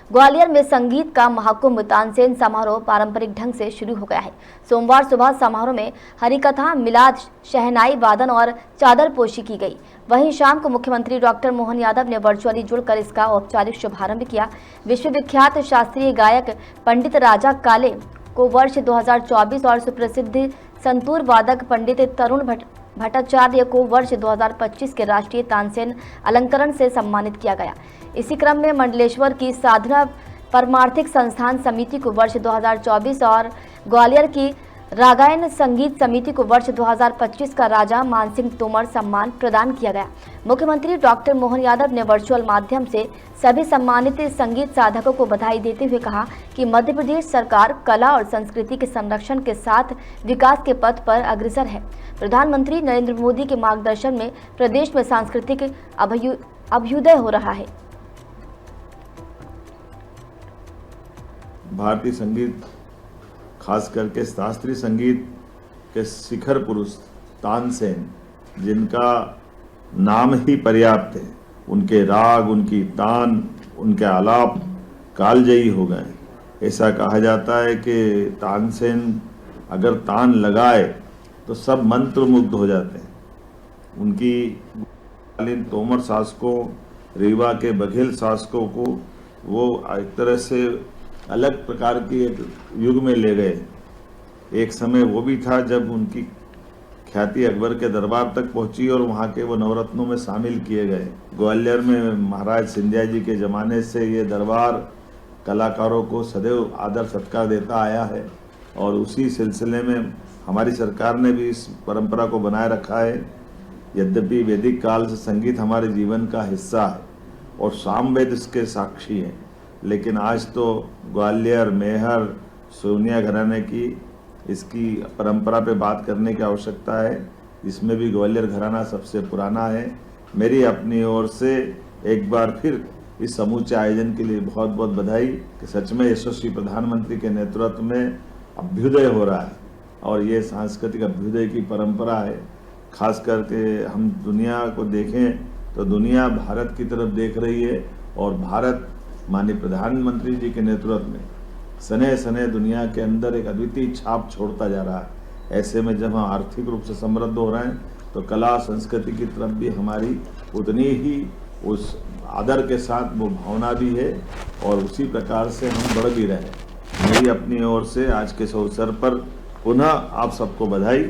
ग्वालियर में संगीत का महाकुंभ तानसेन समारोह पारंपरिक ढंग से शुरू हो गया है। सोमवार सुबह समारोह में हरिकथा, मिलाद, शहनाई वादन और चादर पोशी की गई। वहीं शाम को मुख्यमंत्री डॉक्टर मोहन यादव ने वर्चुअली जुड़कर इसका औपचारिक शुभारंभ किया। विश्वविख्यात शास्त्रीय गायक पंडित राजा काले को वर्ष 2024 और सुप्रसिद्ध संतूर वादक पंडित तरुण भट्टाचार्य को वर्ष 2025 के राष्ट्रीय तानसेन अलंकरण से सम्मानित किया गया। इसी क्रम में मंडलेश्वर की साधना परमार्थिक संस्थान समिति को वर्ष 2024 और ग्वालियर की रागायन संगीत समिति को वर्ष 2025 का राजा मानसिंह तोमर सम्मान प्रदान किया गया। मुख्यमंत्री डॉक्टर मोहन यादव ने वर्चुअल माध्यम से सभी सम्मानित संगीत साधकों को बधाई देते हुए कहा कि मध्य प्रदेश सरकार कला और संस्कृति के संरक्षण के साथ विकास के पथ पर अग्रसर है। प्रधानमंत्री नरेंद्र मोदी के मार्गदर्शन में प्रदेश में सांस्कृतिक अभ्युदय हो रहा है। भारतीय संगीत, खास करके शास्त्रीय संगीत के शिखर पुरुष तानसेन, जिनका नाम ही पर्याप्त है, उनके राग, उनकी तान, उनके आलाप कालजयी हो गए। ऐसा कहा जाता है कि तानसेन अगर तान लगाए तो सब मंत्रमुग्ध हो जाते हैं। उनकी कालीन तोमर शासकों, रीवा के बघेल शासकों को वो एक तरह से अलग प्रकार की एक युग में ले गए। एक समय वो भी था जब उनकी ख्याति अकबर के दरबार तक पहुंची और वहाँ के वो नवरत्नों में शामिल किए गए। ग्वालियर में महाराज सिंधिया जी के ज़माने से ये दरबार कलाकारों को सदैव आदर सत्कार देता आया है और उसी सिलसिले में हमारी सरकार ने भी इस परंपरा को बनाए रखा है। यद्यपि वैदिक काल से संगीत हमारे जीवन का हिस्सा है और सामवेद इसके साक्षी है, लेकिन आज तो ग्वालियर, मेहर, सोनिया घराने की इसकी परंपरा पे बात करने की आवश्यकता है। इसमें भी ग्वालियर घराना सबसे पुराना है। मेरी अपनी ओर से एक बार फिर इस समूचे आयोजन के लिए बहुत बहुत बधाई कि सच में यशस्वी प्रधानमंत्री के नेतृत्व में अभ्युदय हो रहा है और ये सांस्कृतिक अभ्युदय की परंपरा है। खास करके हम दुनिया को देखें तो दुनिया भारत की तरफ देख रही है और भारत माननीय प्रधानमंत्री जी के नेतृत्व में सने सने दुनिया के अंदर एक अद्वितीय छाप छोड़ता जा रहा है। ऐसे में जब हम आर्थिक रूप से समृद्ध हो रहे हैं तो कला संस्कृति की तरफ भी हमारी उतनी ही उस आदर के साथ वो भावना भी है और उसी प्रकार से हम बढ़ भी रहे हैं। मेरी अपनी ओर से आज के इस अवसर पर पुनः आप सबको बधाई।